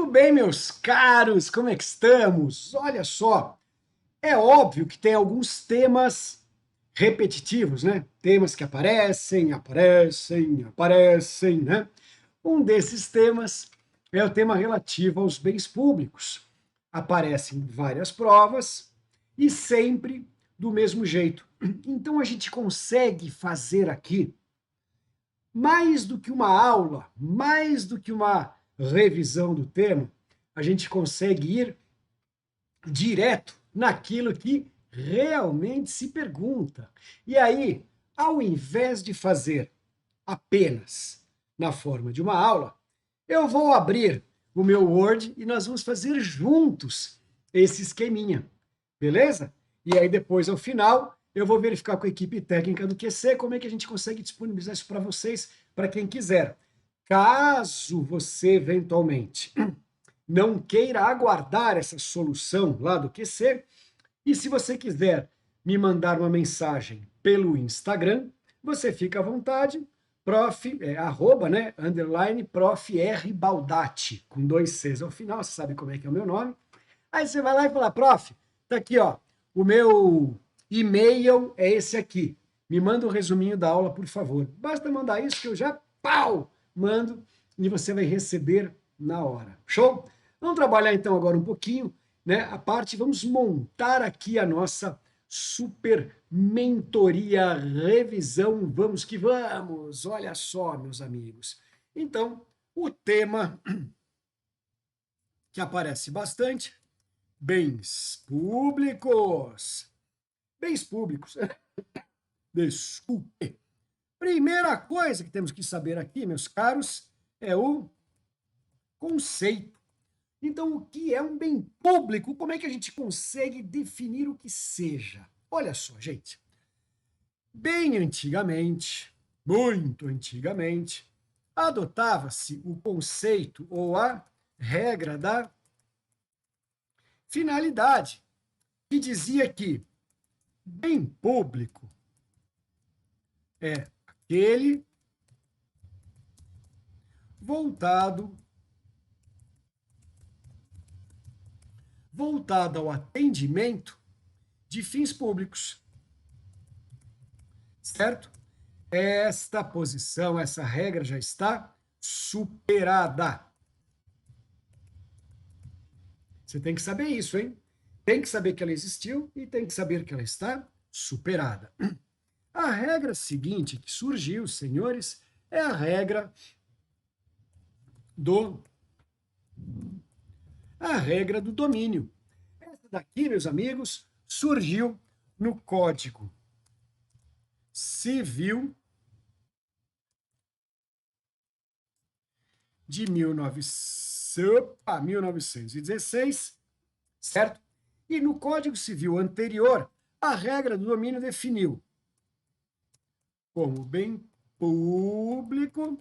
Muito bem, meus caros, como é que estamos? Olha só, é óbvio que tem alguns temas repetitivos, né? Temas que aparecem, né? Um desses temas é o tema relativo aos bens públicos. Aparecem várias provas e sempre do mesmo jeito. Então a gente consegue fazer aqui mais do que uma aula, mais do que uma revisão do tema, a gente consegue ir direto naquilo que realmente se pergunta. E aí, ao invés de fazer apenas na forma de uma aula, eu vou abrir o meu Word e nós vamos fazer juntos esse esqueminha, beleza? E aí depois, ao final, eu vou verificar com a equipe técnica do QC como é que a gente consegue disponibilizar isso para vocês, para quem quiser. Caso você eventualmente não queira aguardar essa solução lá do QC, e se você quiser me mandar uma mensagem pelo Instagram, você fica à vontade, arroba, né, underline, prof. R. Baldatti, com 2 Cs ao final, você sabe como é que é o meu nome. Aí você vai lá e fala, prof, tá aqui, ó, o meu e-mail é esse aqui. Me manda um resuminho da aula, por favor. Basta mandar isso que eu já, pau, mando e você vai receber na hora. Show? Vamos trabalhar então agora um pouquinho, né? A parte, vamos montar aqui a nossa super mentoria revisão. Vamos que vamos! Olha só, meus amigos. Então, o tema que aparece bastante, bens públicos. Bens públicos. Desculpe. Primeira coisa que temos que saber aqui, meus caros, é o conceito. Então, o que é um bem público? Como é que a gente consegue definir o que seja? Olha só, gente. Bem antigamente, muito antigamente, adotava-se o conceito ou a regra da finalidade, que dizia que bem público é aquele voltado ao atendimento de fins públicos, certo? Esta posição, essa regra já está superada. Você tem que saber isso, hein? Tem que saber que ela existiu e tem que saber que ela está superada. A regra seguinte que surgiu, senhores, é do a regra do domínio. Essa daqui, meus amigos, surgiu no Código Civil de 1916, certo? E no Código Civil anterior, a regra do domínio definiu como bem público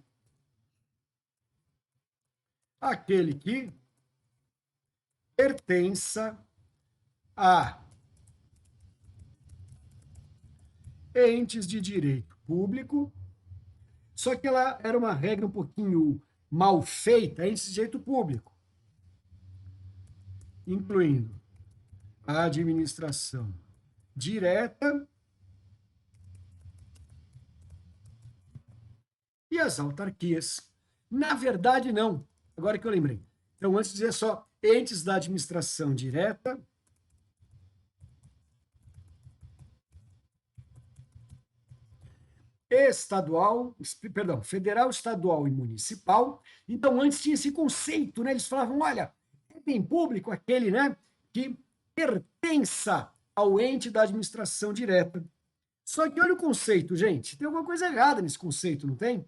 aquele que pertença a entes de direito público, só que ela era uma regra um pouquinho mal feita, entes de direito público, incluindo a administração direta e as autarquias. Na verdade, não. Agora que eu lembrei. Então, antes de dizer só entes da administração direta, federal, estadual e municipal. Então, antes tinha esse conceito, né? Eles falavam, olha, é bem público aquele, né, que pertença ao ente da administração direta. Só que olha o conceito, gente, tem alguma coisa errada nesse conceito, não tem?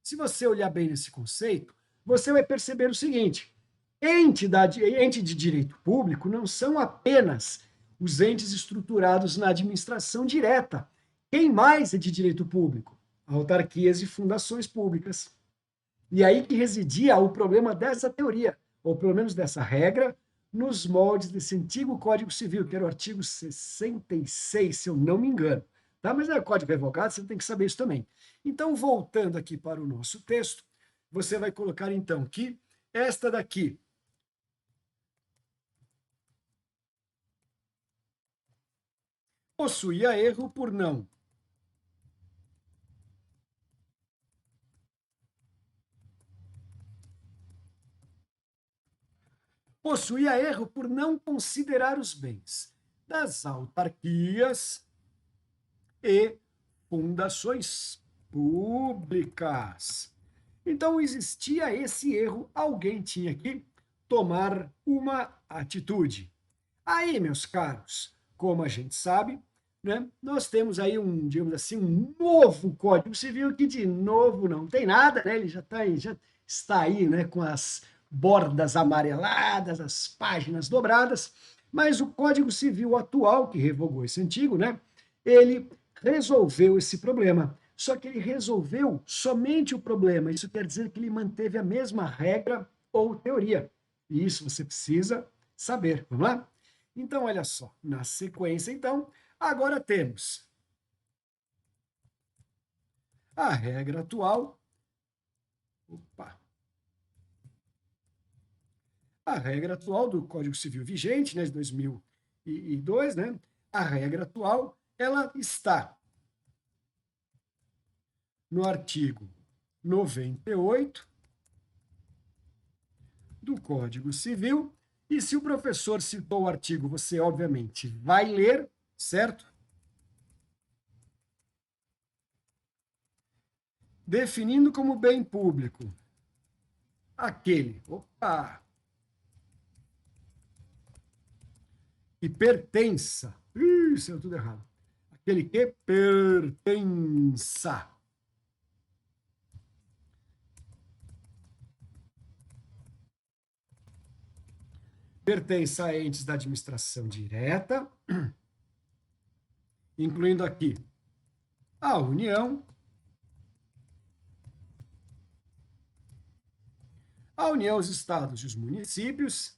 Se você olhar bem nesse conceito, você vai perceber o seguinte: ente de direito público não são apenas os entes estruturados na administração direta. Quem mais é de direito público? Autarquias e fundações públicas. E aí que residia o problema dessa teoria, ou pelo menos dessa regra, nos moldes desse antigo Código Civil, que era o artigo 66, se eu não me engano. Tá? Mas é o Código Revogado, você tem que saber isso também. Então, voltando aqui para o nosso texto, você vai colocar então que esta daqui possuía erro por não considerar os bens das autarquias e fundações públicas. Então existia esse erro, alguém tinha que tomar uma atitude. Aí, meus caros, como a gente sabe, né, nós temos aí digamos assim, um novo Código Civil que de novo não tem nada, né? Ele já está aí, né, com as bordas amareladas, as páginas dobradas, mas o Código Civil atual, que revogou esse antigo, né, ele resolveu esse problema. Só que ele resolveu somente o problema. Isso quer dizer que ele manteve a mesma regra ou teoria. E isso você precisa saber. Vamos lá? Então, olha só, na sequência, então, agora temos a regra atual. Opa! A regra atual do Código Civil vigente, né, de 2002, né? A regra atual, ela está no artigo 98 do Código Civil. E se o professor citou o artigo, você obviamente vai ler, certo? Definindo como bem público aquele, que pertença, isso é tudo errado, aquele que pertença a entes da administração direta, incluindo aqui a União, os estados e os municípios,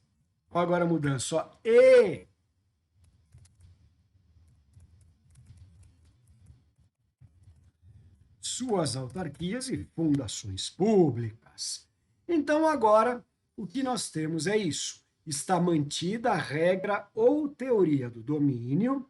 agora mudando só e suas autarquias e fundações públicas. Então, agora, o que nós temos é isso. Está mantida a regra ou teoria do domínio,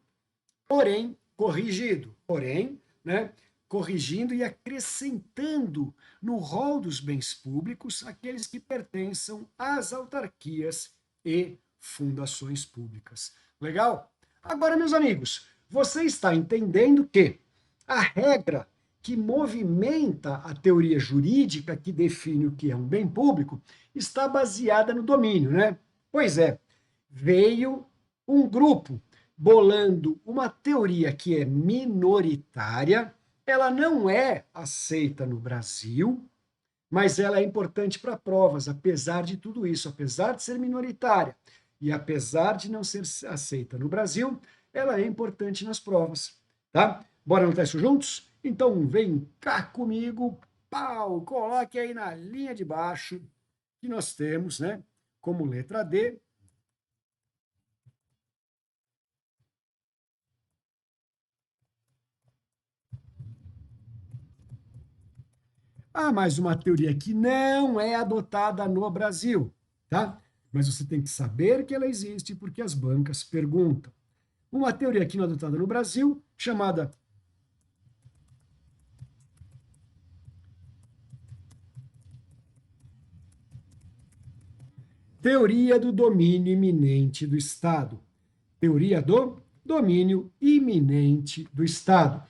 porém corrigido. Porém, né, corrigindo e acrescentando no rol dos bens públicos aqueles que pertençam às autarquias e fundações públicas. Legal? Agora, meus amigos, você está entendendo que a regra que movimenta a teoria jurídica que define o que é um bem público está baseada no domínio, né? Pois é, veio um grupo bolando uma teoria que é minoritária, ela não é aceita no Brasil, mas ela é importante para provas, apesar de tudo isso, apesar de ser minoritária e apesar de não ser aceita no Brasil, ela é importante nas provas, tá? Bora anotar isso juntos? Então vem cá comigo, pau, coloque aí na linha de baixo que nós temos, né, como letra D, mais uma teoria que não é adotada no Brasil, tá? Mas você tem que saber que ela existe porque as bancas perguntam. Uma teoria que não é adotada no Brasil, chamada teoria do domínio iminente do Estado. Teoria do domínio iminente do Estado.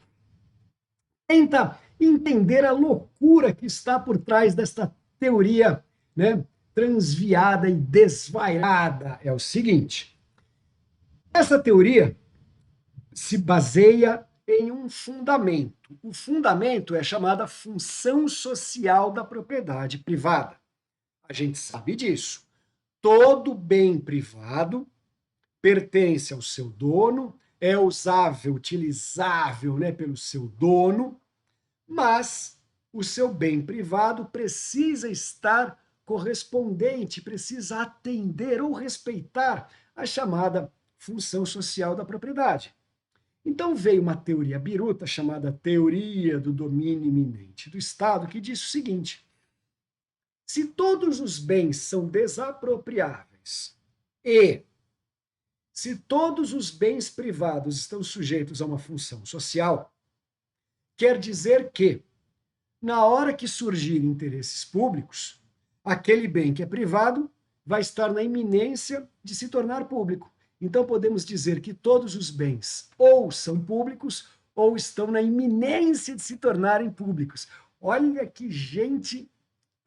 Tenta entender a loucura que está por trás desta teoria, né, transviada e desvairada. É o seguinte: essa teoria se baseia em um fundamento. O fundamento é chamada função social da propriedade privada. A gente sabe disso. Todo bem privado pertence ao seu dono, é usável, utilizável, né, pelo seu dono, mas o seu bem privado precisa estar correspondente, precisa atender ou respeitar a chamada função social da propriedade. Então veio uma teoria biruta chamada teoria do domínio iminente do Estado, que diz o seguinte: se todos os bens são desapropriáveis e Se todos os bens privados estão sujeitos a uma função social, quer dizer que, na hora que surgirem interesses públicos, aquele bem que é privado vai estar na iminência de se tornar público. Então, podemos dizer que todos os bens ou são públicos ou estão na iminência de se tornarem públicos. Olha que gente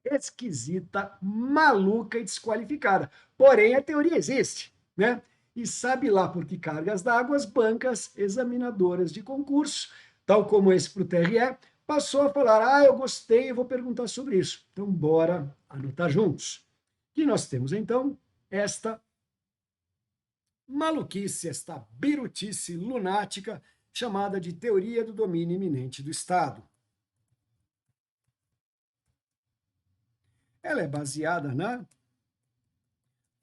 esquisita, maluca e desqualificada. Porém, a teoria existe, né? E sabe lá por que cargas d'água as bancas examinadoras de concurso, tal como esse para o TRE, passou a falar: ah, eu gostei, eu vou perguntar sobre isso. Então, bora anotar juntos. E nós temos, então, esta maluquice, esta birutice lunática, chamada de teoria do domínio iminente do Estado. Ela é baseada na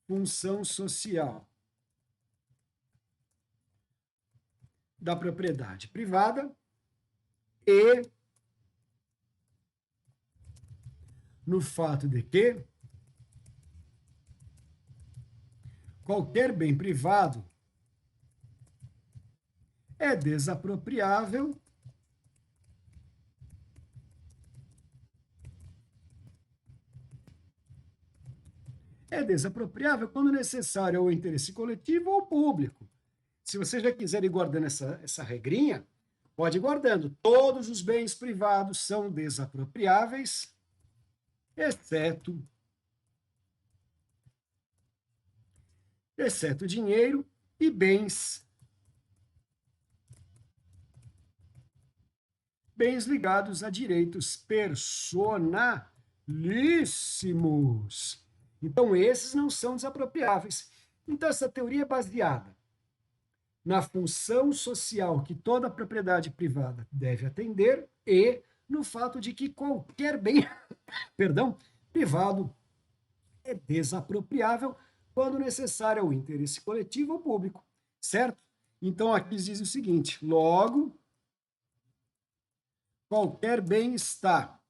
função social da propriedade privada e no fato de que qualquer bem privado é desapropriável quando necessário ao interesse coletivo ou público. Se você já quiser ir guardando essa regrinha, pode ir guardando. Todos os bens privados são desapropriáveis, exceto dinheiro e bens ligados a direitos personalíssimos. Então, esses não são desapropriáveis. Então, essa teoria é baseada na função social que toda propriedade privada deve atender e no fato de que qualquer bem, privado é desapropriável quando necessário ao interesse coletivo ou público, certo? Então, aqui diz o seguinte: logo, qualquer bem está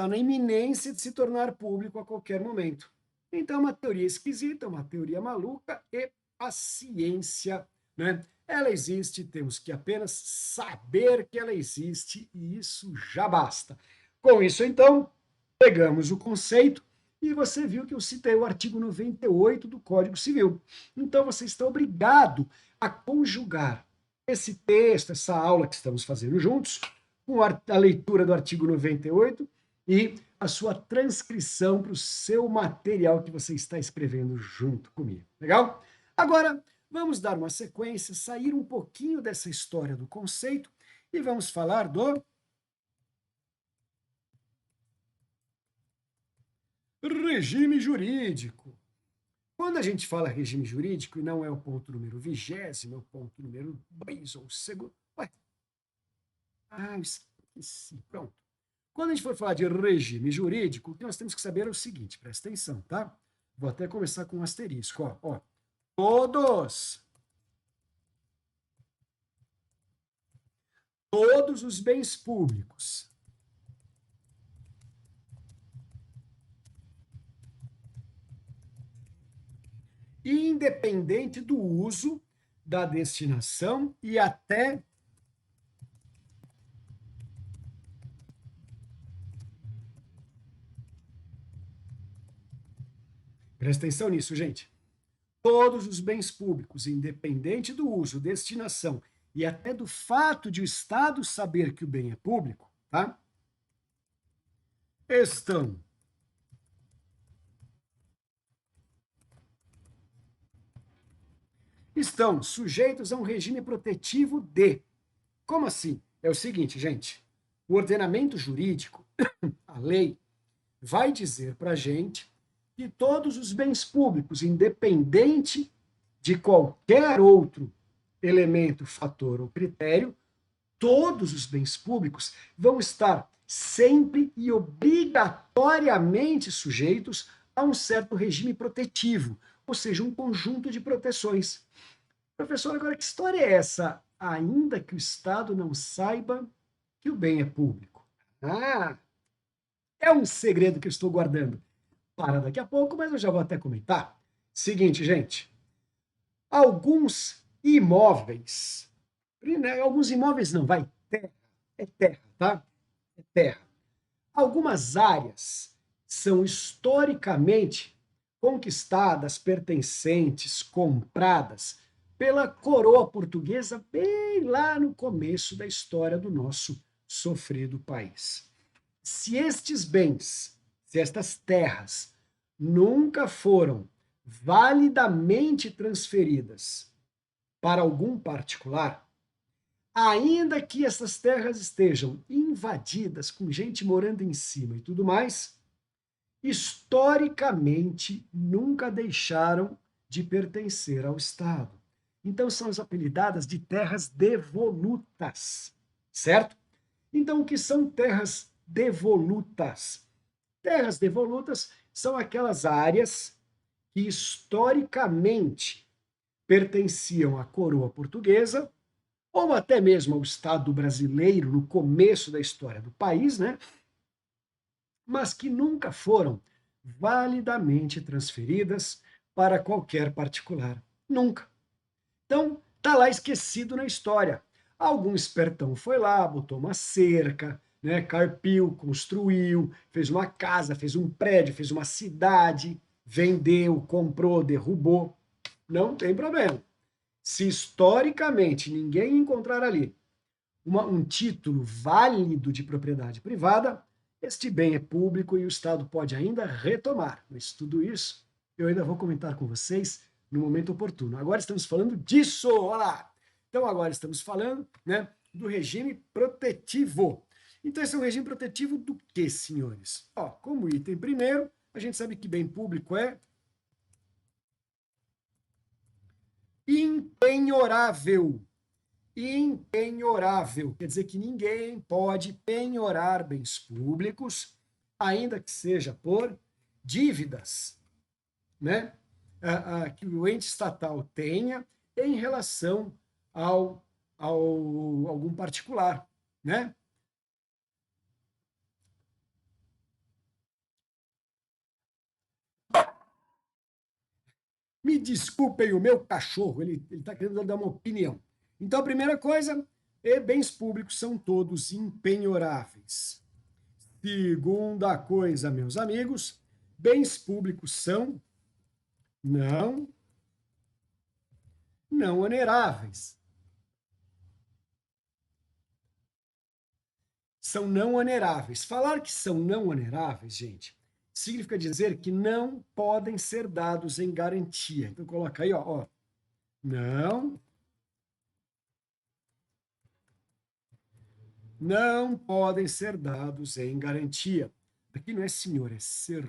na iminência de se tornar público a qualquer momento. Então, é uma teoria esquisita, uma teoria maluca e paciência, né? Ela existe, temos que apenas saber que ela existe e isso já basta. Com isso, então, pegamos o conceito e você viu que eu citei o artigo 98 do Código Civil. Então, você está obrigado a conjugar esse texto, essa aula que estamos fazendo juntos, com a leitura do artigo 98 e a sua transcrição para o seu material que você está escrevendo junto comigo. Legal? Agora, vamos dar uma sequência, sair um pouquinho dessa história do conceito e vamos falar do regime jurídico. Quando a gente fala regime jurídico, e não é o ponto número 20º, é o ponto número 2 ou segundo. Ué. Esqueci. Pronto. Quando a gente for falar de regime jurídico, o que nós temos que saber é o seguinte, presta atenção, tá? Vou até começar com um asterisco, ó. Todos os bens públicos independente do uso, da destinação e até presta atenção nisso, gente. Todos os bens públicos, independente do uso, destinação e até do fato de o Estado saber que o bem é público, tá? Estão sujeitos a um regime protetivo de. Como assim? É o seguinte, gente. O ordenamento jurídico, a lei, vai dizer para a gente que todos os bens públicos, independente de qualquer outro elemento, fator ou critério, todos os bens públicos vão estar sempre e obrigatoriamente sujeitos a um certo regime protetivo, ou seja, um conjunto de proteções. Professor, agora que história é essa? Ainda que o Estado não saiba que o bem é público. Ah, É um segredo que eu estou guardando para daqui a pouco, mas eu já vou até comentar. Seguinte, gente, alguns imóveis, alguns imóveis não, vai, terra, tá? É terra. Algumas áreas são historicamente conquistadas, pertencentes, compradas pela coroa portuguesa bem lá no começo da história do nosso sofrido país. Se estes bens, se estas terras nunca foram validamente transferidas para algum particular, ainda que essas terras estejam invadidas com gente morando em cima e tudo mais, historicamente nunca deixaram de pertencer ao Estado. Então são as apelidadas de terras devolutas, certo? Então o que são terras devolutas? Terras devolutas são aquelas áreas que historicamente pertenciam à coroa portuguesa ou até mesmo ao Estado brasileiro no começo da história do país, né? Mas que nunca foram validamente transferidas para qualquer particular. Nunca. Então, está lá esquecido na história. Algum espertão foi lá, botou uma cerca, né, carpiu, construiu, fez uma casa, fez um prédio, fez uma cidade, vendeu, comprou, derrubou. Não tem problema. Se historicamente ninguém encontrar ali um título válido de propriedade privada, este bem é público e o Estado pode ainda retomar. Mas tudo isso eu ainda vou comentar com vocês no momento oportuno. Agora estamos falando disso, olha lá. Então agora estamos falando, né, do regime protetivo. Então esse é um regime protetivo do que, senhores? Ó, como item primeiro, a gente sabe que bem público é impenhorável. Impenhorável, quer dizer que ninguém pode penhorar bens públicos, ainda que seja por dívidas, né? Que o ente estatal tenha em relação ao algum particular, né? Me desculpem o meu cachorro, ele está querendo dar uma opinião. Então, a primeira coisa, bens públicos são todos impenhoráveis. Segunda coisa, meus amigos, bens públicos são não não oneráveis. São não oneráveis. Falar que são não oneráveis, gente, significa dizer que não podem ser dados em garantia. Então coloca aí, ó, não podem ser dados em garantia. Aqui não é senhor, é ser.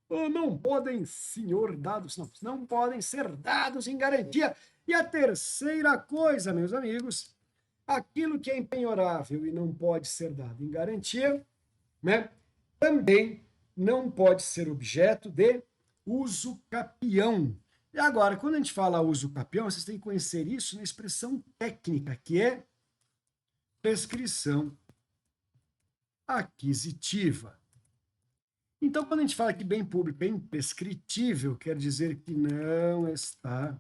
Oh, não podem, senhor, dados, não podem ser dados em garantia. E a terceira coisa, meus amigos, aquilo que é impenhorável e não pode ser dado em garantia, né, também não pode ser objeto de uso capião. E agora, quando a gente fala uso capião, vocês têm que conhecer isso na expressão técnica, que é prescrição aquisitiva. Então, quando a gente fala que bem público é imprescritível, quer dizer que não está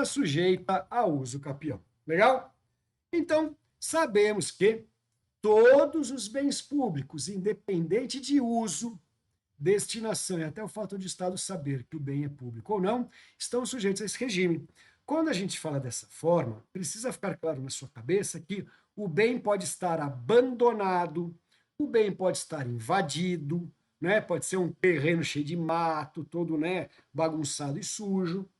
sujeita a uso capião. Legal? Então, sabemos que todos os bens públicos, independente de uso, destinação e até o fato de o Estado saber que o bem é público ou não, estão sujeitos a esse regime. Quando a gente fala dessa forma, precisa ficar claro na sua cabeça que o bem pode estar abandonado, o bem pode estar invadido, né? Pode ser um terreno cheio de mato, todo, né, bagunçado e sujo.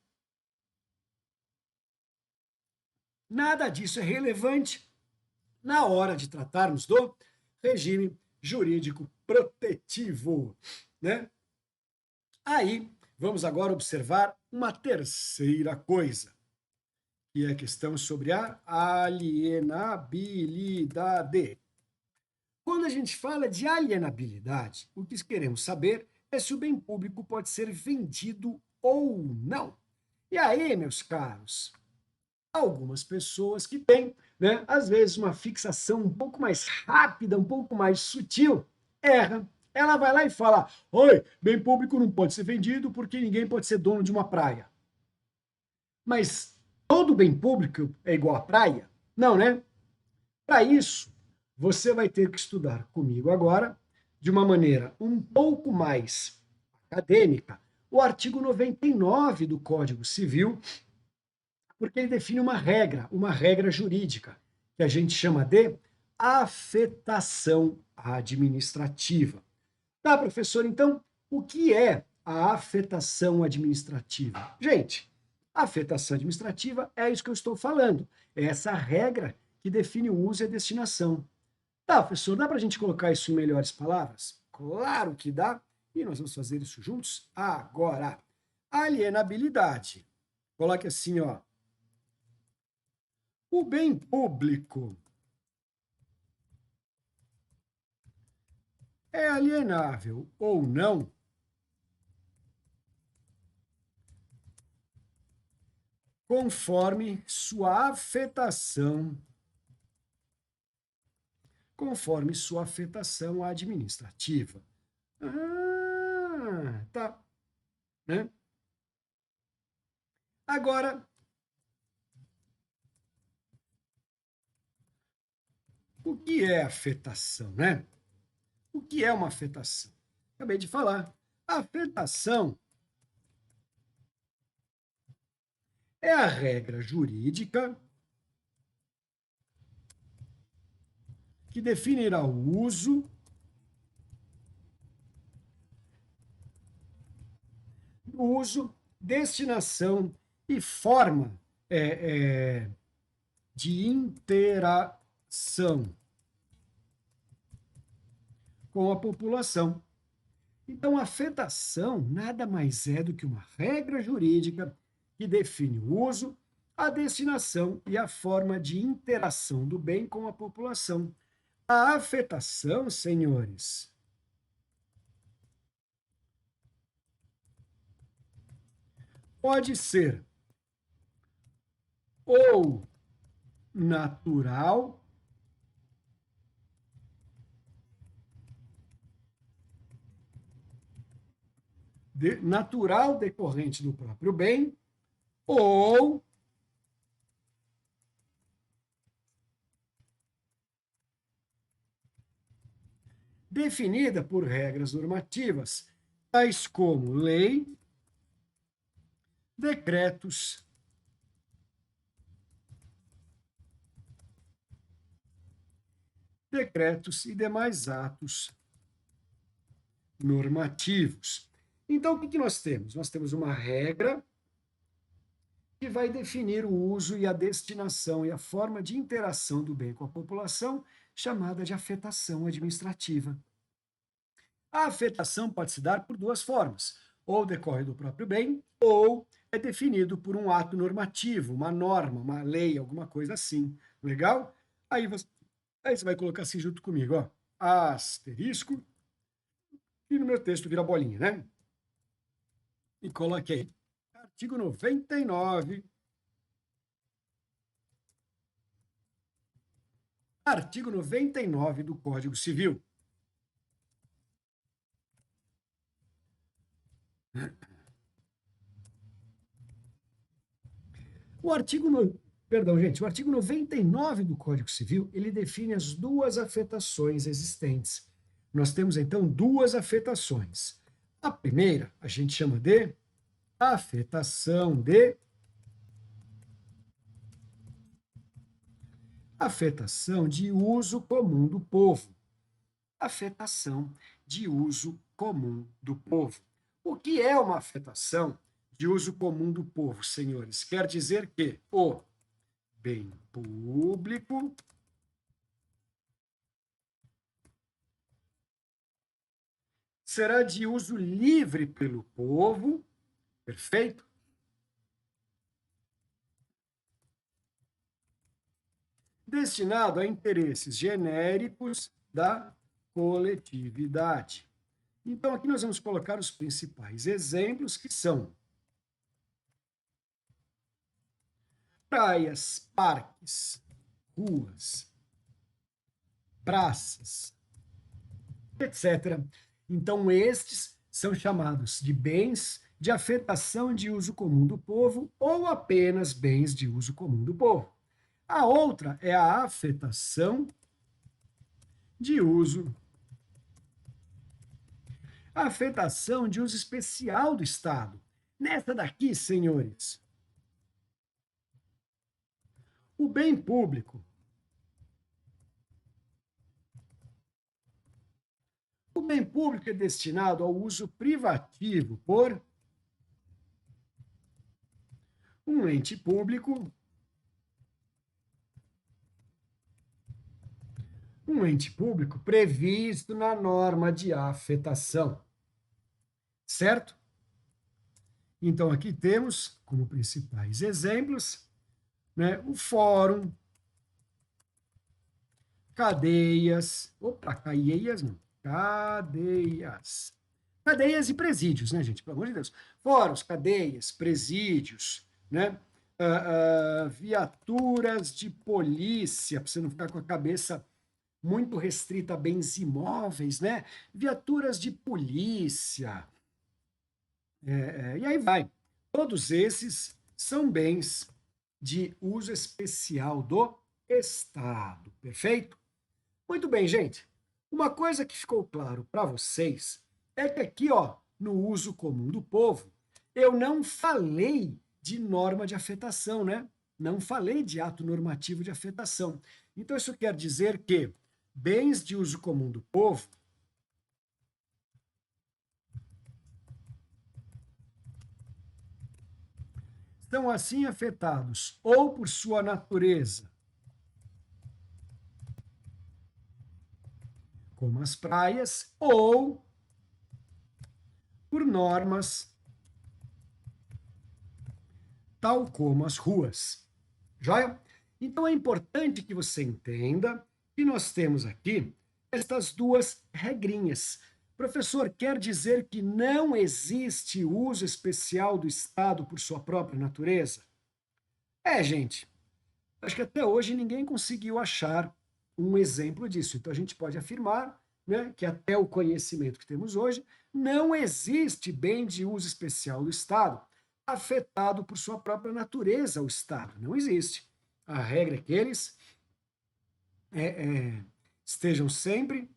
Nada disso é relevante na hora de tratarmos do regime jurídico protetivo, né? Aí, vamos agora observar uma terceira coisa, que é a questão sobre a alienabilidade. Quando a gente fala de alienabilidade, o que queremos saber é se o bem público pode ser vendido ou não. E aí, meus caros, Algumas pessoas que têm, né, às vezes, uma fixação um pouco mais rápida, um pouco mais sutil, erra. Ela vai lá e fala: oi, bem público não pode ser vendido porque ninguém pode ser dono de uma praia. Mas todo bem público é igual à praia? Não, né? Para isso, você vai ter que estudar comigo agora, de uma maneira um pouco mais acadêmica, o artigo 99 do Código Civil, porque ele define uma regra jurídica, que a gente chama de afetação administrativa. Tá, professor? Então, o que é a afetação administrativa? Gente, a afetação administrativa é isso que eu estou falando. É essa regra que define o uso e a destinação. Tá, professor, dá para a gente colocar isso em melhores palavras? Claro que dá. E nós vamos fazer isso juntos agora. Alienabilidade. Coloque assim, ó. O bem público é alienável ou não conforme sua afetação administrativa. Ah, tá. Né? Agora, o que é afetação, né? O que é uma afetação? Acabei de falar. A afetação é a regra jurídica que definirá o uso, destinação e forma de interação com a população. Então, a afetação nada mais é do que uma regra jurídica que define o uso, a destinação e a forma de interação do bem com a população. A afetação, senhores, pode ser ou natural, natural decorrente do próprio bem, ou definida por regras normativas, tais como lei, decretos, e demais atos normativos. Então, o que nós temos? Nós temos uma regra que vai definir o uso e a destinação e a forma de interação do bem com a população, chamada de afetação administrativa. A afetação pode se dar por duas formas: ou decorre do próprio bem, ou é definido por um ato normativo, uma norma, uma lei, alguma coisa assim. Legal? Aí você vai colocar assim junto comigo, ó, asterisco, e no meu texto vira bolinha, né? E coloque aí. Artigo 99. Artigo 99 do Código Civil. O artigo, perdão, gente, o artigo 99 do Código Civil, ele define as duas afetações existentes. Nós temos, então, duas afetações. A primeira, a gente chama de afetação de uso comum do povo. Afetação de uso comum do povo. O que é uma afetação de uso comum do povo, senhores? Quer dizer que o bem público será de uso livre pelo povo, perfeito? Destinado a interesses genéricos da coletividade. Então, aqui nós vamos colocar os principais exemplos, que são praias, parques, ruas, praças, etc. Então, estes são chamados de bens de afetação de uso comum do povo ou apenas bens de uso comum do povo. A outra é a afetação de uso, a afetação de uso especial do Estado. Nessa daqui, senhores, o bem público, o bem público é destinado ao uso privativo por um ente público, previsto na norma de afetação, certo? Então, aqui temos como principais exemplos, né, o fórum, cadeias, cadeias e presídios, né, gente? Pelo amor de Deus. Fóruns, cadeias, presídios, né? Viaturas de polícia, para você não ficar com a cabeça muito restrita a bens imóveis, né? Viaturas de polícia, e aí vai. Todos esses são bens de uso especial do Estado, perfeito? Muito bem, gente. Uma coisa que ficou claro para vocês é que aqui, ó, no uso comum do povo, eu não falei de norma de afetação, né? Não falei de ato normativo de afetação. Então, isso quer dizer que bens de uso comum do povo são assim afetados ou por sua natureza, como as praias, ou por normas, tal como as ruas. Joia? Então é importante que você entenda que nós temos aqui estas duas regrinhas. Professor, quer dizer que não existe uso especial do Estado por sua própria natureza? Gente, acho que até hoje ninguém conseguiu achar um exemplo disso. Então a gente pode afirmar, né, que até o conhecimento que temos hoje, não existe bem de uso especial do Estado afetado por sua própria natureza, o Estado. Não existe. A regra é que eles estejam sempre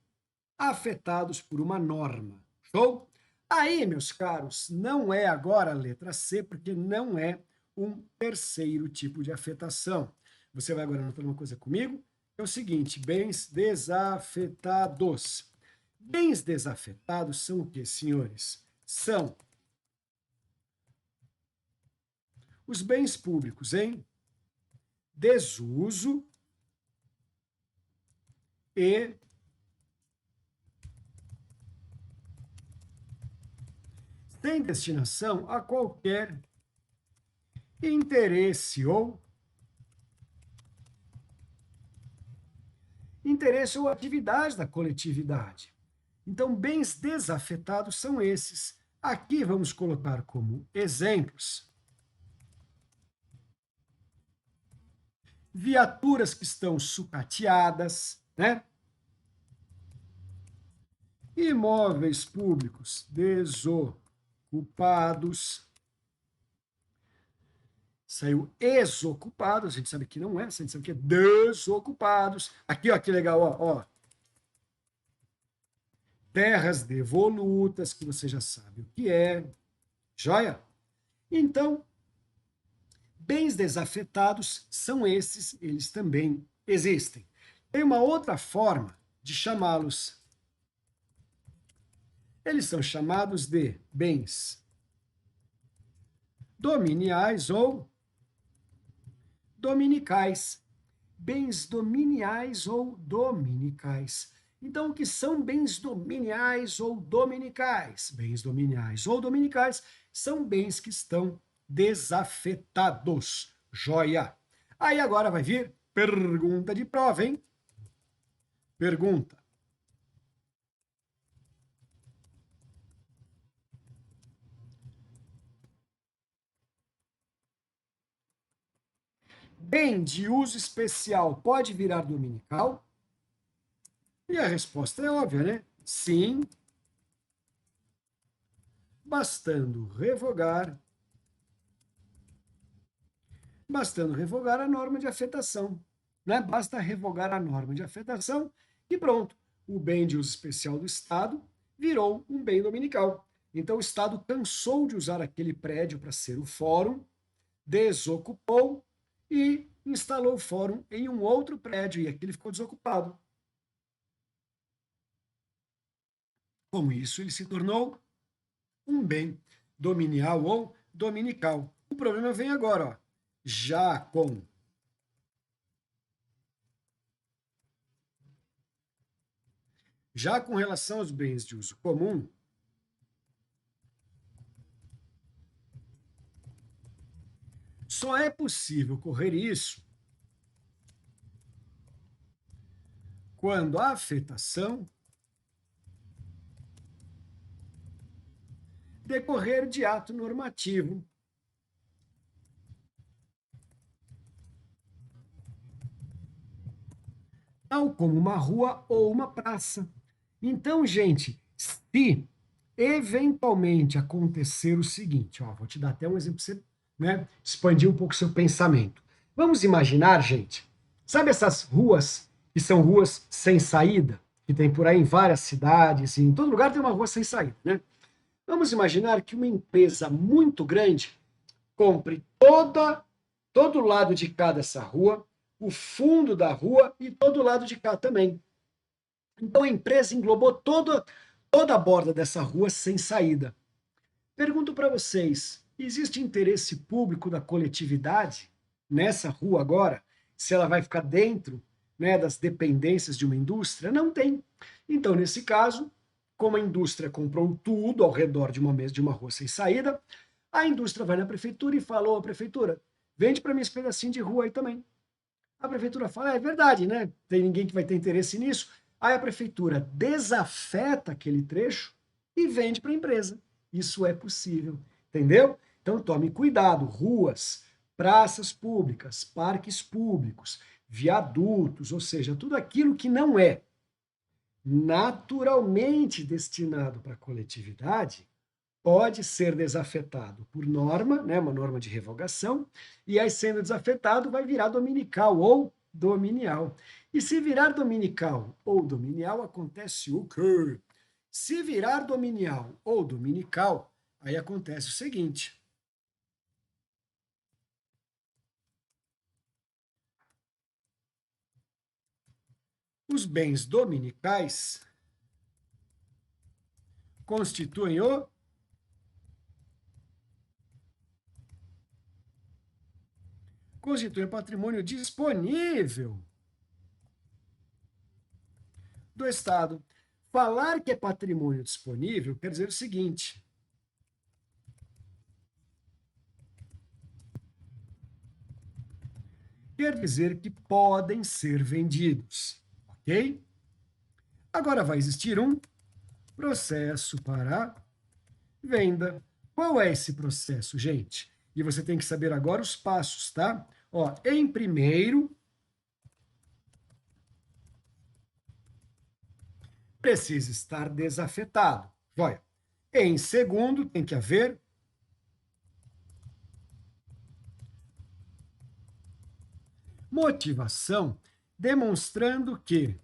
afetados por uma norma. Show? Aí, meus caros, não é agora a letra C, porque não é um terceiro tipo de afetação. Você vai agora anotar uma coisa comigo? É o seguinte: bens desafetados. Bens desafetados são o que, senhores? São os bens públicos em desuso e sem destinação a qualquer interesse ou atividade da coletividade. Então, bens desafetados são esses. Aqui vamos colocar como exemplos viaturas que estão sucateadas, né? Imóveis públicos desocupados. Saiu exocupados, a gente sabe que não é, a gente sabe que é desocupados. Aqui, ó, que legal, ó. Terras devolutas, que você já sabe o que é. Joia? Então, bens desafetados são esses, eles também existem. Tem uma outra forma de chamá-los. Eles são chamados de bens dominiais ou dominicais. Bens dominiais ou dominicais. Então, o que são bens dominiais ou dominicais? Bens dominiais ou dominicais são bens que estão desafetados. Joia! Aí agora vai vir pergunta de prova, hein? Pergunta. bem de uso especial pode virar dominical? E a resposta é óbvia, né? Sim, bastando revogar a norma de afetação. Né? Basta revogar a norma de afetação e pronto. O bem de uso especial do Estado virou um bem dominical. Então, o Estado cansou de usar aquele prédio para ser o fórum, desocupou e instalou o fórum em um outro prédio, e aquele ficou desocupado. Com isso, ele se tornou um bem dominial ou dominical. O problema vem agora, ó. Já com relação aos bens de uso comum, só é possível ocorrer isso quando a afetação decorrer de ato normativo. Tal como uma rua ou uma praça. Então, gente, se eventualmente acontecer o seguinte, ó, vou te dar até um exemplo para você, né, expandir um pouco o seu pensamento. Vamos imaginar, gente, sabe essas ruas que são ruas sem saída, que tem por aí em várias cidades, e em todo lugar tem uma rua sem saída, né? Vamos imaginar que uma empresa muito grande compre todo lado de cá dessa rua, o fundo da rua e todo lado de cá também. Então a empresa englobou toda a borda dessa rua sem saída. Pergunto para vocês: existe interesse público da coletividade nessa rua agora? Se ela vai ficar dentro, né, das dependências de uma indústria? Não tem. Então, nesse caso, como a indústria comprou tudo ao redor de uma mesa de uma rua sem saída, a indústria vai na prefeitura e fala: ô, prefeitura, vende para mim esse pedacinho de rua aí também. A prefeitura fala: é verdade, né? Tem ninguém que vai ter interesse nisso. Aí a prefeitura desafeta aquele trecho e vende para a empresa. Isso é possível, entendeu? Então tome cuidado, ruas, praças públicas, parques públicos, viadutos, ou seja, tudo aquilo que não é naturalmente destinado para a coletividade, pode ser desafetado por norma, né, uma norma de revogação, e aí sendo desafetado vai virar dominical ou dominial. E se virar dominical ou dominial, acontece o quê? Se virar dominial ou dominical, aí acontece o seguinte: os bens dominicais constituem patrimônio disponível do Estado. Falar que é patrimônio disponível quer dizer o seguinte: quer dizer que podem ser vendidos, ok? Agora vai existir um processo para venda. Qual é esse processo, gente? E você tem que saber agora os passos, tá? Ó, em primeiro, precisa estar desafetado. Joia. Em segundo, tem que haver motivação demonstrando que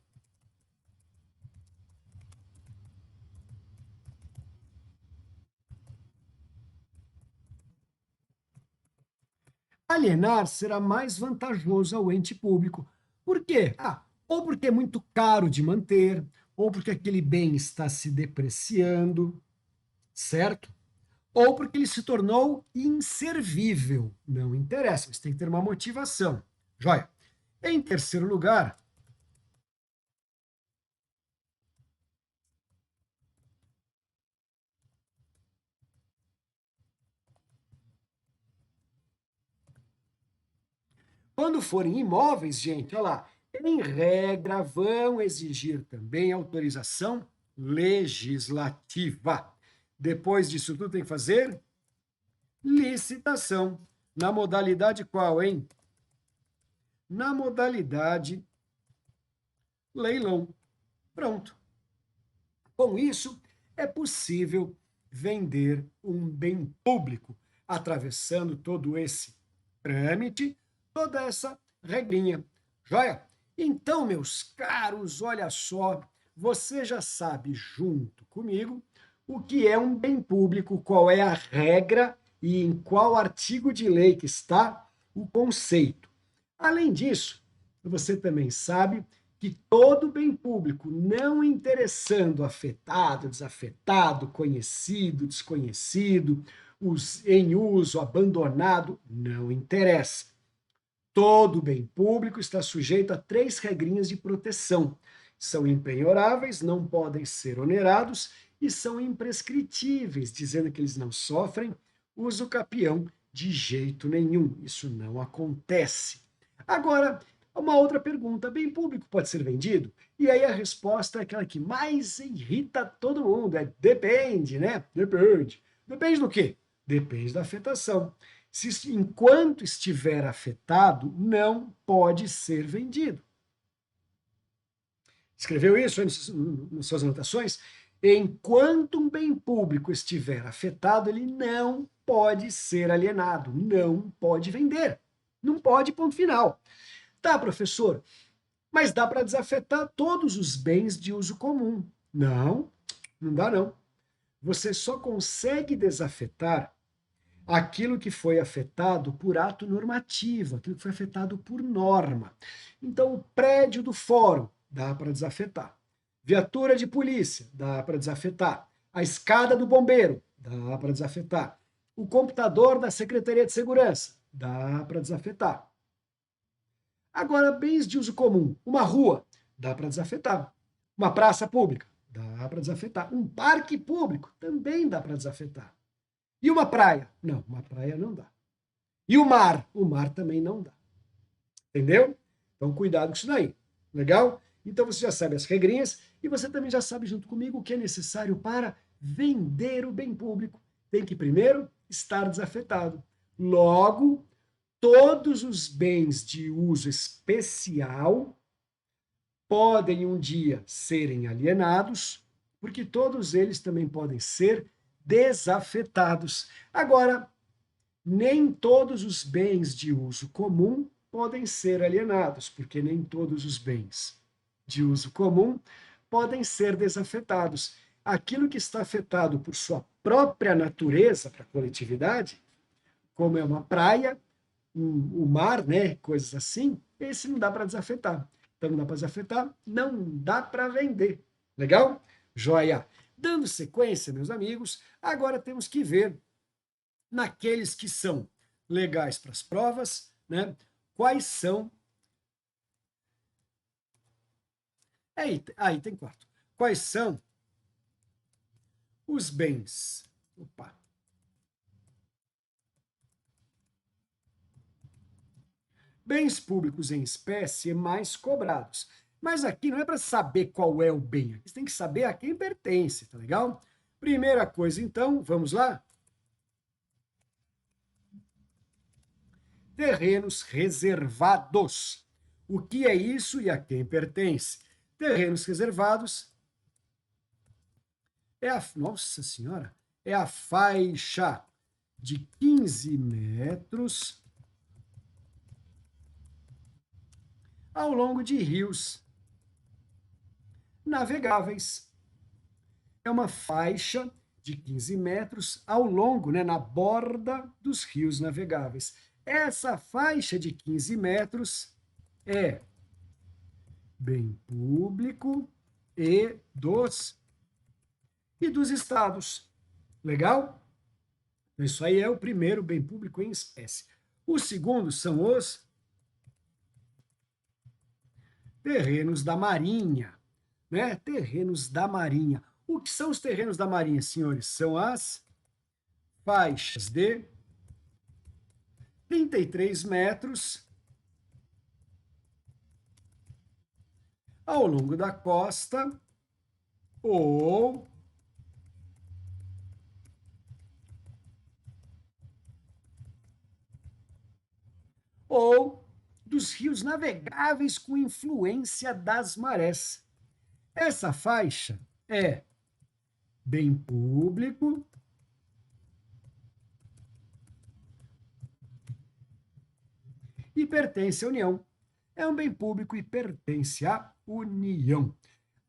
alienar será mais vantajoso ao ente público. Por quê? Ou porque é muito caro de manter, ou porque aquele bem está se depreciando, certo? Ou porque ele se tornou inservível. Não interessa, mas tem que ter uma motivação. Joia. Em terceiro lugar, quando forem imóveis, gente, olha lá, em regra vão exigir também autorização legislativa. Depois disso tudo tem que fazer licitação. Na modalidade qual, hein? na modalidade leilão. Pronto. Com isso, é possível vender um bem público, atravessando todo esse trâmite, toda essa regrinha. Joia? Então, meus caros, olha só, você já sabe, junto comigo, o que é um bem público, qual é a regra e em qual artigo de lei que está o conceito. Além disso, você também sabe que todo bem público, não interessando afetado, desafetado, conhecido, desconhecido, em uso, abandonado, não interessa. Todo bem público está sujeito a 3 regrinhas de proteção. São impenhoráveis, não podem ser onerados e são imprescritíveis, dizendo que eles não sofrem uso capião de jeito nenhum. Isso não acontece. Agora, uma outra pergunta: bem público pode ser vendido? E aí a resposta é aquela que mais irrita todo mundo: é depende, né? Depende. Depende do quê? Depende da afetação. Se enquanto estiver afetado, não pode ser vendido. Escreveu isso aí nas suas anotações? Enquanto um bem público estiver afetado, ele não pode ser alienado, não pode vender. Não pode, ponto final. Tá, professor, mas dá para desafetar todos os bens de uso comum. Não, não dá não. Você só consegue desafetar aquilo que foi afetado por ato normativo, aquilo que foi afetado por norma. Então, o prédio do fórum dá para desafetar. Viatura de polícia dá para desafetar. A escada do bombeiro dá para desafetar. O computador da Secretaria de Segurança dá para desafetar. Agora, bens de uso comum, uma rua, dá para desafetar. Uma praça pública, dá para desafetar. Um parque público, também dá para desafetar. E uma praia? Não, uma praia não dá. E o mar? O mar também não dá. Entendeu? Então, cuidado com isso daí. Legal? Então, você já sabe as regrinhas e você também já sabe, junto comigo, o que é necessário para vender o bem público. Tem que, primeiro, estar desafetado. Logo, todos os bens de uso especial podem um dia serem alienados, porque todos eles também podem ser desafetados. Agora, nem todos os bens de uso comum podem ser alienados, porque nem todos os bens de uso comum podem ser desafetados. Aquilo que está afetado por sua própria natureza para a coletividade, como é uma praia, o mar, né, coisas assim, esse não dá para desafetar. Então não dá para desafetar, não dá para vender. Legal? Joia. Dando sequência, meus amigos, agora temos que ver naqueles que são legais para as provas, né? Quais são. Aí tem quarto. Quais são os bens? Opa. Bens públicos em espécie mais cobrados. Mas aqui não é para saber qual é o bem, aqui você tem que saber a quem pertence, tá legal? Primeira coisa, então, vamos lá? Terrenos reservados. O que é isso e a quem pertence? Terrenos reservados é a, nossa senhora, é a faixa de 15 metros ao longo de rios navegáveis. É uma faixa de 15 metros ao longo, né, na borda dos rios navegáveis. Essa faixa de 15 metros é bem público e dos estados. Legal? Isso aí é o primeiro bem público em espécie. O segundo são os terrenos da Marinha, né? Terrenos da Marinha. O que são os terrenos da Marinha, senhores? São as faixas de 33 metros ao longo da costa ou ou dos rios navegáveis com influência das marés. Essa faixa é bem público e pertence à União. É um bem público e pertence à União.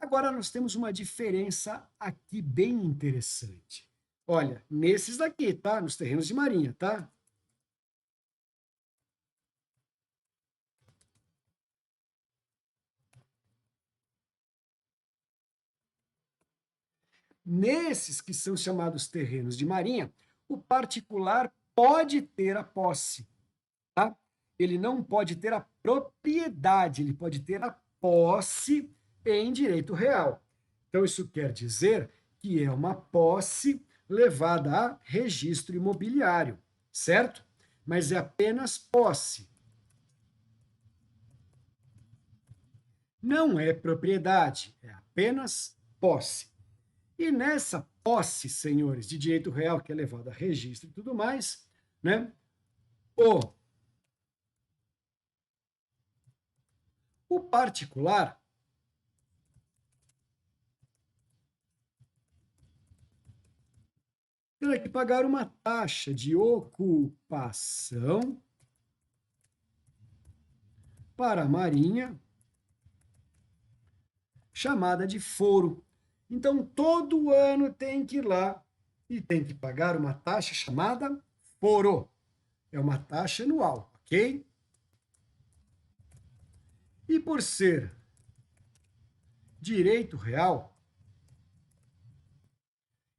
Agora nós temos uma diferença aqui bem interessante. Olha, nesses daqui, tá? Nos terrenos de marinha, tá? Nesses que são chamados terrenos de marinha, o particular pode ter a posse, tá? Ele não pode ter a propriedade, ele pode ter a posse em direito real. Então, isso quer dizer que é uma posse levada a registro imobiliário, certo? Mas é apenas posse. Não é propriedade, é apenas posse. E nessa posse, senhores, de direito real, que é levada a registro e tudo mais, né? O particular terá que pagar uma taxa de ocupação para a Marinha, chamada de foro. Então, todo ano tem que ir lá e tem que pagar uma taxa chamada foro. É uma taxa anual, ok? E por ser direito real,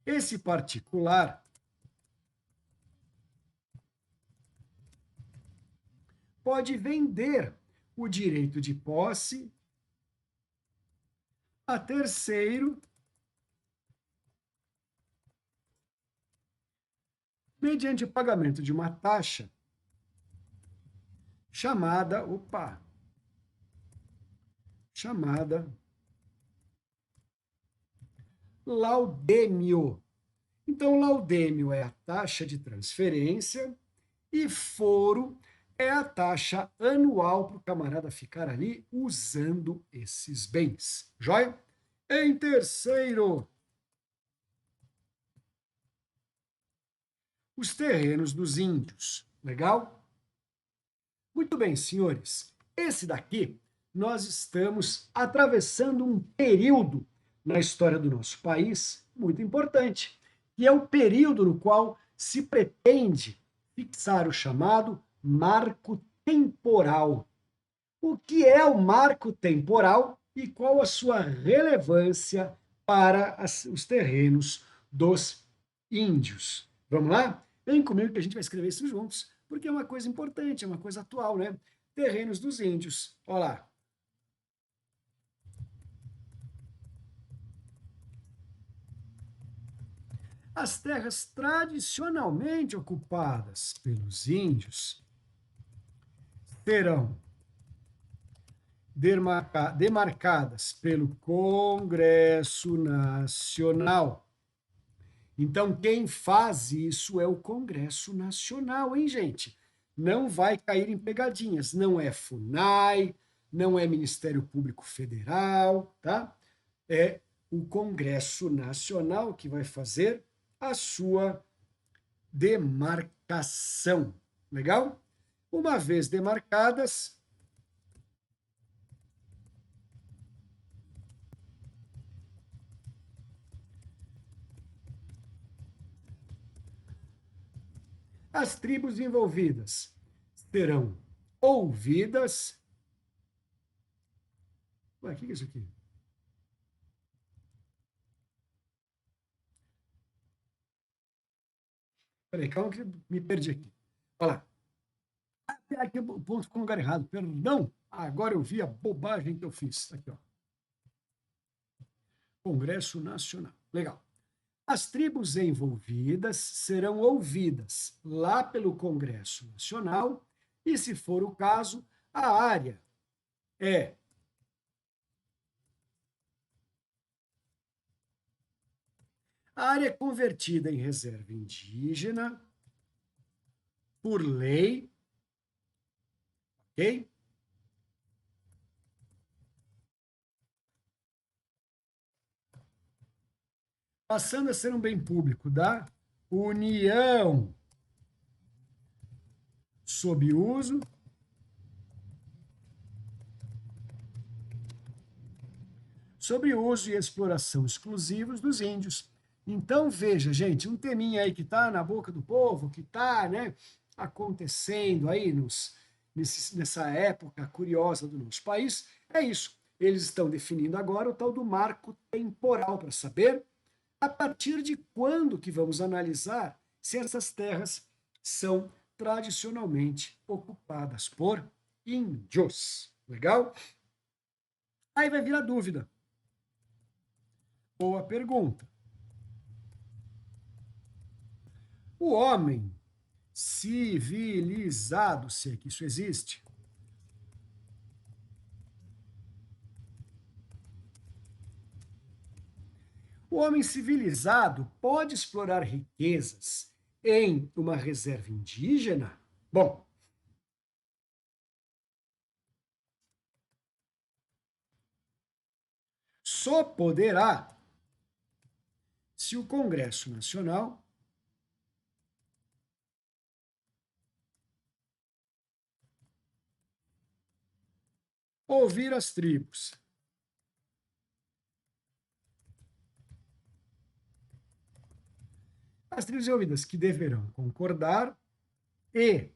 esse particular pode vender o direito de posse a terceiro mediante o pagamento de uma taxa chamada laudêmio. Então, laudêmio é a taxa de transferência e foro é a taxa anual para o camarada ficar ali usando esses bens. Joia? Em terceiro, os terrenos dos índios. Legal? Muito bem, senhores. Esse daqui, nós estamos atravessando um período na história do nosso país muito importante, que é o período no qual se pretende fixar o chamado marco temporal. O que é o marco temporal e qual a sua relevância para os terrenos dos índios? Vamos lá? Vem comigo que a gente vai escrever isso juntos, porque é uma coisa importante, é uma coisa atual, né? Terrenos dos índios. Olha lá. As terras tradicionalmente ocupadas pelos índios serão demarcadas pelo Congresso Nacional. Então, quem faz isso é o Congresso Nacional, hein, gente? Não vai cair em pegadinhas. Não é FUNAI, não é Ministério Público Federal, tá? É o Congresso Nacional que vai fazer a sua demarcação. Legal? Uma vez demarcadas, as tribos envolvidas serão ouvidas. Ué, o que é isso aqui? Peraí, calma que me perdi aqui. Olha lá. Aqui o ponto ficou no lugar errado. Perdão. Agora eu vi a bobagem que eu fiz. Aqui, ó. Congresso Nacional. Legal. As tribos envolvidas serão ouvidas lá pelo Congresso Nacional e, se for o caso, a área é convertida em reserva indígena por lei, ok? passando a ser um bem público da União, sob uso e exploração exclusivos dos índios. Então, veja, gente, um teminha aí que está na boca do povo, que está, né, acontecendo aí nessa época curiosa do nosso país, é isso. Eles estão definindo agora o tal do marco temporal para saber a partir de quando que vamos analisar se essas terras são tradicionalmente ocupadas por índios. Legal? Aí vai vir a dúvida. Boa pergunta. O homem civilizado, se é que isso existe, o homem civilizado pode explorar riquezas em uma reserva indígena? Bom, só poderá se o Congresso Nacional ouvir as tribos. As tribos ouvidas que deverão concordar e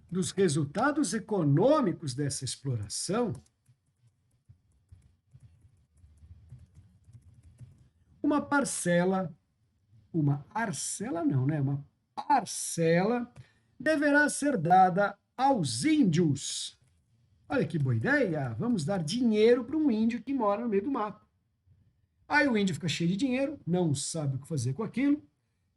dos resultados econômicos dessa exploração, uma parcela não, né? Uma parcela deverá ser dada aos índios. Olha que boa ideia! Vamos dar dinheiro para um índio que mora no meio do mato. Aí o índio fica cheio de dinheiro, não sabe o que fazer com aquilo.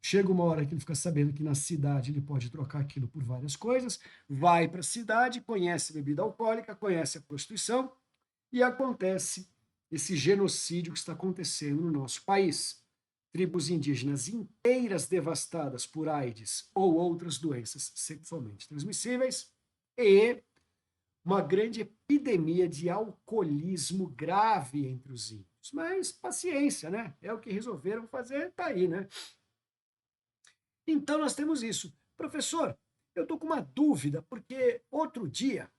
Chega uma hora que ele fica sabendo que na cidade ele pode trocar aquilo por várias coisas, vai para a cidade, conhece bebida alcoólica, conhece a prostituição e acontece esse genocídio que está acontecendo no nosso país. Tribos indígenas inteiras devastadas por AIDS ou outras doenças sexualmente transmissíveis e uma grande epidemia de alcoolismo grave entre os índios. Mas paciência, né? É o que resolveram fazer, tá aí, né? Então nós temos isso. Professor, eu estou com uma dúvida, porque outro dia,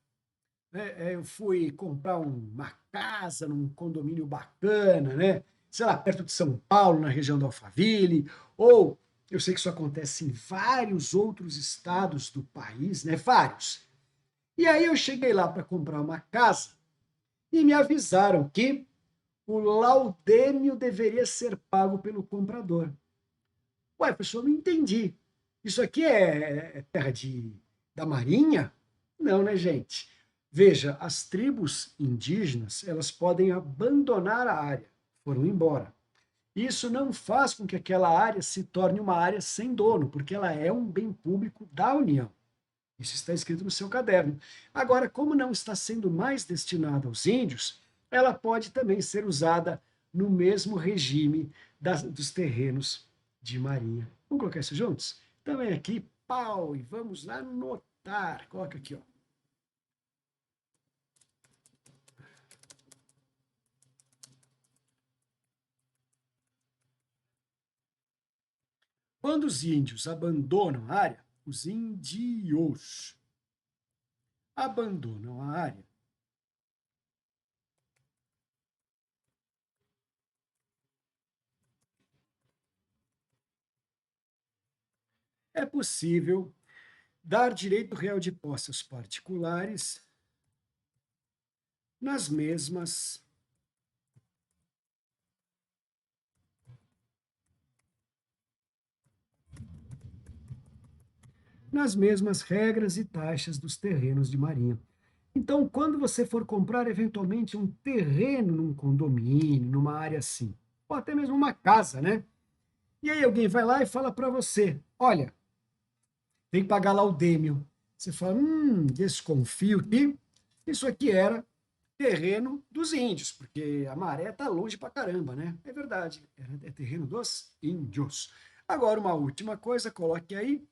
né, eu fui comprar uma casa num condomínio bacana, né? Sei lá, perto de São Paulo, na região do Alphaville, ou eu sei que isso acontece em vários outros estados do país, né? Vários. E aí eu cheguei lá para comprar uma casa e me avisaram que o laudêmio deveria ser pago pelo comprador. Ué, professor, não entendi. Isso aqui é terra da Marinha? Não, né, gente? Veja, as tribos indígenas, elas podem abandonar a área, foram embora. Isso não faz com que aquela área se torne uma área sem dono, porque ela é um bem público da União. Isso está escrito no seu caderno. Agora, como não está sendo mais destinada aos índios, ela pode também ser usada no mesmo regime dos terrenos de marinha. Vamos colocar isso juntos? Também aqui, pau, e vamos anotar. Coloca aqui, ó. Quando os índios abandonam a área, os índios abandonam a área, é possível dar direito real de posse aos particulares nas mesmas regras e taxas dos terrenos de marinha. Então, quando você for comprar eventualmente um terreno num condomínio, numa área assim, ou até mesmo uma casa, né? E aí alguém vai lá e fala para você: olha, tem que pagar lá o dêmio. Você fala: desconfio que isso aqui era terreno dos índios, porque a maré está longe para caramba, né? É verdade, é terreno dos índios. Agora, uma última coisa, coloque aí: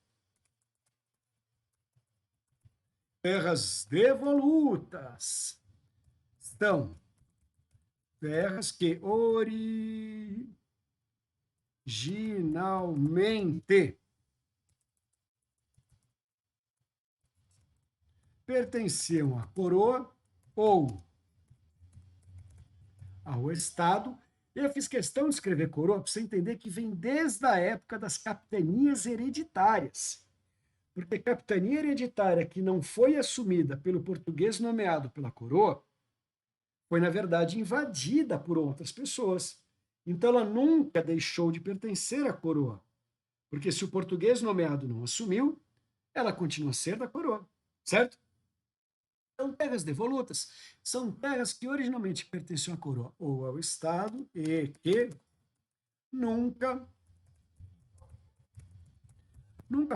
terras devolutas. são terras que originalmente pertenciam à coroa ou ao Estado. Eu fiz questão de escrever coroa para você entender que vem desde a época das capitanias hereditárias. Porque capitania hereditária que não foi assumida pelo português nomeado pela coroa foi, na verdade, invadida por outras pessoas. Então, ela nunca deixou de pertencer à coroa. Porque se o português nomeado não assumiu, ela continua a ser da coroa, certo? Então, terras devolutas são terras que originalmente pertenciam à coroa ou ao Estado e que nunca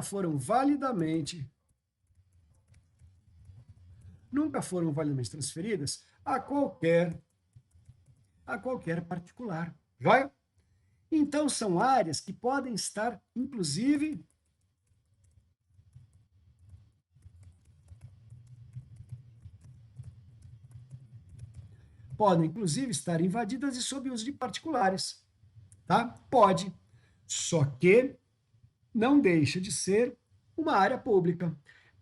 foram validamente transferidas a qualquer particular. Joia? Então, são áreas que podem estar, inclusive, estar invadidas e sob uso de particulares. Tá? Pode. Só que não deixa de ser uma área pública.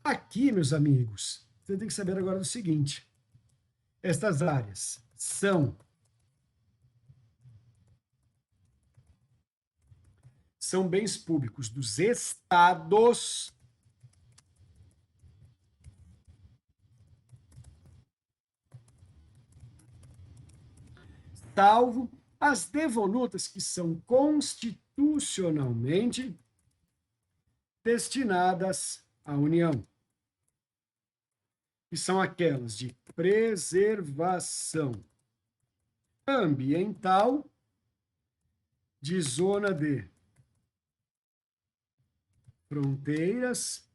Aqui, meus amigos, você tem que saber agora do seguinte: estas áreas são bens públicos dos estados, salvo as devolutas que são constitucionalmente destinadas à União, que são aquelas de preservação ambiental, de zona de fronteiras,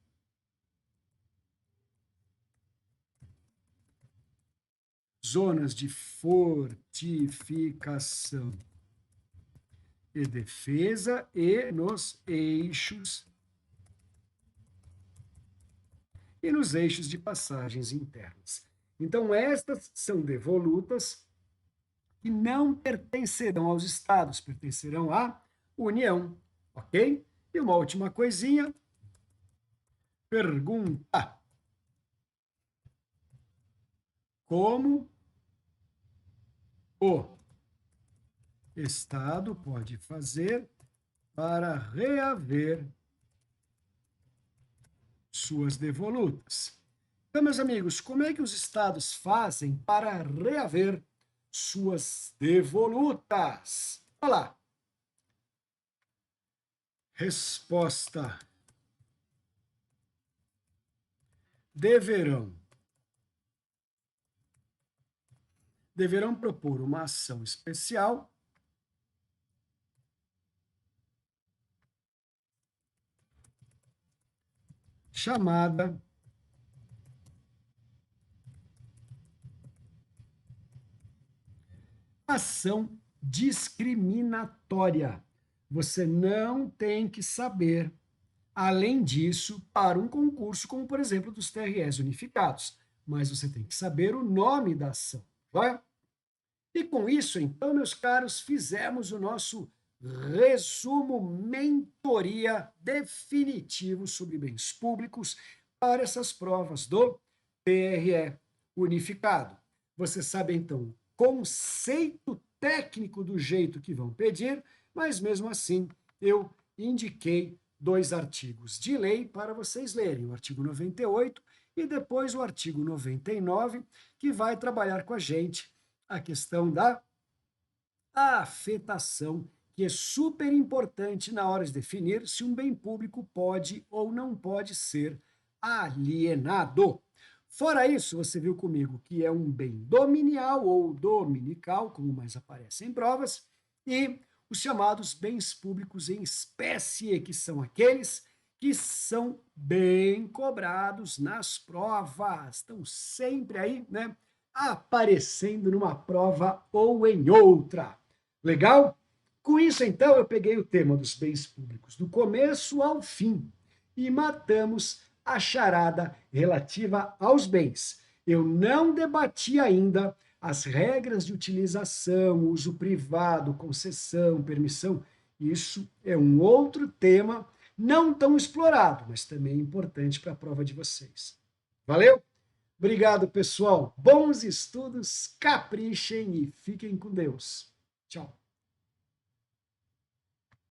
zonas de fortificação e defesa e nos eixos de passagens internas. Então, estas são devolutas que não pertencerão aos estados, pertencerão à União, ok? E uma última coisinha, pergunta: como o Estado pode fazer para reaver suas devolutas? Então, meus amigos, como é que os estados fazem para reaver suas devolutas? Olha lá. Resposta: deverão propor uma ação especial chamada ação discriminatória. Você não tem que saber, além disso, para um concurso como, por exemplo, dos TREs unificados, mas você tem que saber o nome da ação. Vai? E com isso, então, meus caros, fizemos o nosso resumo mentoria definitivo sobre bens públicos para essas provas do TRE unificado. Você sabe, então, conceito técnico do jeito que vão pedir, mas mesmo assim eu indiquei 2 artigos de lei para vocês lerem, o artigo 98 e depois o artigo 99, que vai trabalhar com a gente a questão da afetação, que é super importante na hora de definir se um bem público pode ou não pode ser alienado. Fora isso, você viu comigo que é um bem dominial ou dominical, como mais aparece em provas, e os chamados bens públicos em espécie, que são aqueles que são bem cobrados nas provas. Estão sempre aí, né, aparecendo numa prova ou em outra. Legal? Com isso, então, eu peguei o tema dos bens públicos do começo ao fim e matamos a charada relativa aos bens. Eu não debati ainda as regras de utilização, uso privado, concessão, permissão, isso é um outro tema não tão explorado, mas também importante para a prova de vocês. Valeu? Obrigado, pessoal. Bons estudos, caprichem e fiquem com Deus. Tchau.